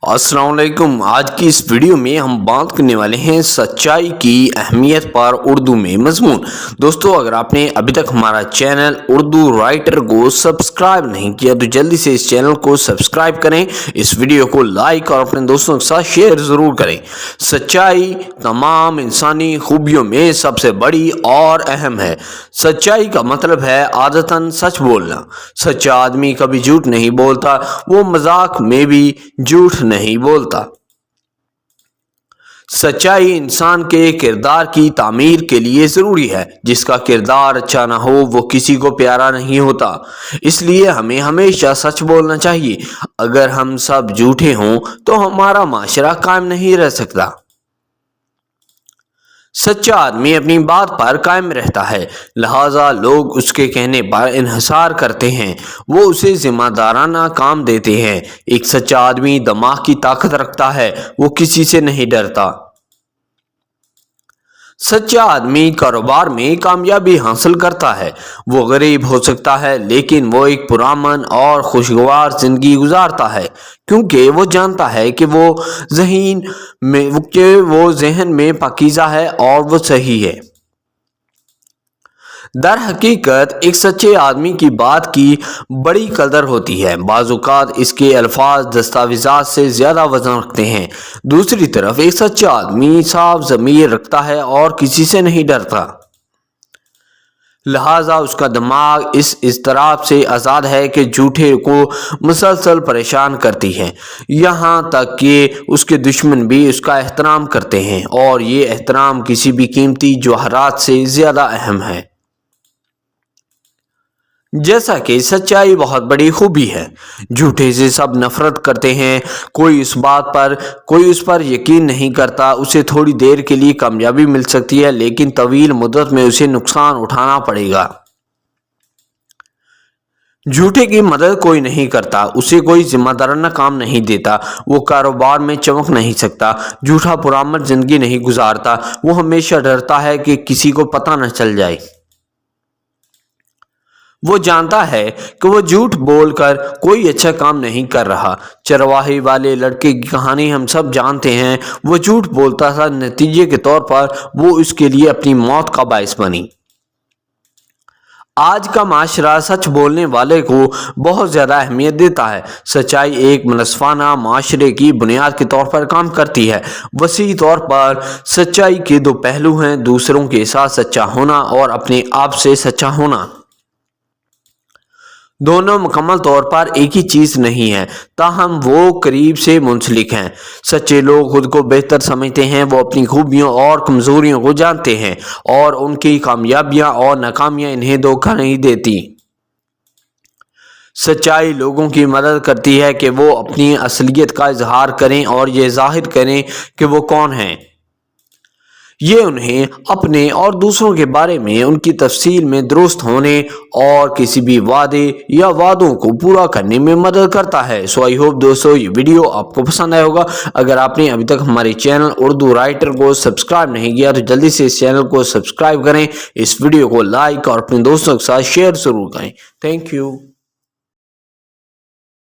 अस्सलाम वालेकुम। आज की इस वीडियो में हम बात करने वाले हैं सच्चाई की अहमियत पर उर्दू में मजमून। दोस्तों, अगर आपने अभी तक हमारा चैनल उर्दू राइटर को सब्सक्राइब नहीं किया तो जल्दी से इस चैनल को सब्सक्राइब करें, इस वीडियो को लाइक और अपने दोस्तों के साथ शेयर ज़रूर करें। सच्चाई तमाम इंसानी खूबियों में सबसे बड़ी और अहम है। सच्चाई का मतलब है आदतन सच बोलना। सच्चा आदमी कभी झूठ नहीं बोलता, वो मजाक में भी झूठ नहीं बोलता। सच्चाई इंसान के किरदार की तामीर के लिए ज़रूरी है। जिसका किरदार अच्छा ना हो वो किसी को प्यारा नहीं होता। इसलिए हमें हमेशा सच बोलना चाहिए। अगर हम सब झूठे हों तो हमारा माशरा कायम नहीं रह सकता। सच्चा आदमी अपनी बात पर कायम रहता है, लिहाजा लोग उसके कहने पर इन्हिसार करते हैं, वो उसे जिम्मेदाराना काम देते हैं। एक सच्चा आदमी दिमाग की ताकत रखता है, वो किसी से नहीं डरता। सच्चा आदमी कारोबार में कामयाबी हासिल करता है। वो गरीब हो सकता है लेकिन वो एक पुरअमन और खुशगवार जिंदगी गुजारता है, क्योंकि वो जानता है कि वो जहन में पाकीज़ा है और वो सही है। दर हकीकत एक सच्चे आदमी की बात की बड़ी कदर होती है। बाज़-औक़ात इसके अल्फाज दस्तावेज़ात से ज़्यादा वज़न रखते हैं। दूसरी तरफ एक सच्चा आदमी साफ ज़मीर रखता है और किसी से नहीं डरता, लिहाजा उसका दिमाग इस इज़्तिराब से आज़ाद है कि झूठे को मुसलसल परेशान करती है। यहाँ तक कि उसके दुश्मन भी उसका एहतराम करते हैं और ये एहतराम किसी भी कीमती जवाहरात से ज़्यादा अहम है। जैसा कि सच्चाई बहुत बड़ी खूबी है। झूठे से सब नफरत करते हैं। कोई उस पर यकीन नहीं करता। उसे थोड़ी देर के लिए कामयाबी मिल सकती है लेकिन तवील मुद्दत में उसे नुकसान उठाना पड़ेगा। झूठे की मदद कोई नहीं करता, उसे कोई जिम्मेदाराना काम नहीं देता, वो कारोबार में चमक नहीं सकता। झूठा पुरअमन जिंदगी नहीं गुजारता, वो हमेशा डरता है कि किसी को पता न चल जाए। वो जानता है कि वो झूठ बोलकर कोई अच्छा काम नहीं कर रहा। चरवाहे वाले लड़के की कहानी हम सब जानते हैं। वो झूठ बोलता था, नतीजे के तौर पर वो उसके लिए अपनी मौत का बायस बनी। आज का माशरा सच बोलने वाले को बहुत ज़्यादा अहमियत देता है। सच्चाई एक मुनस्फाना माशरे की बुनियाद के तौर पर काम करती है। वसी तौर पर सच्चाई के दो पहलू हैं, दूसरों के साथ सच्चा होना और अपने आप से सच्चा होना। दोनों मुकम्मल तौर पर एक ही चीज़ नहीं है, ताहम वो करीब से मुंसलिक हैं। सच्चे लोग खुद को बेहतर समझते हैं, वो अपनी खूबियों और कमज़ोरियों को जानते हैं और उनकी कामयाबियां और नाकामियां इन्हें धोखा नहीं देती। सच्चाई लोगों की मदद करती है कि वो अपनी असलियत का इजहार करें और ये जाहिर करें कि वो कौन हैं। ये उन्हें अपने और दूसरों के बारे में उनकी तफसील में दुरुस्त होने और किसी भी वादे या वादों को पूरा करने में मदद करता है। सो आई होप दोस्तों ये वीडियो आपको पसंद आया होगा। अगर आपने अभी तक हमारे चैनल उर्दू राइटर को सब्सक्राइब नहीं किया तो जल्दी से इस चैनल को सब्सक्राइब करें, इस वीडियो को लाइक और अपने दोस्तों के साथ शेयर ज़रूर करें। Thank you.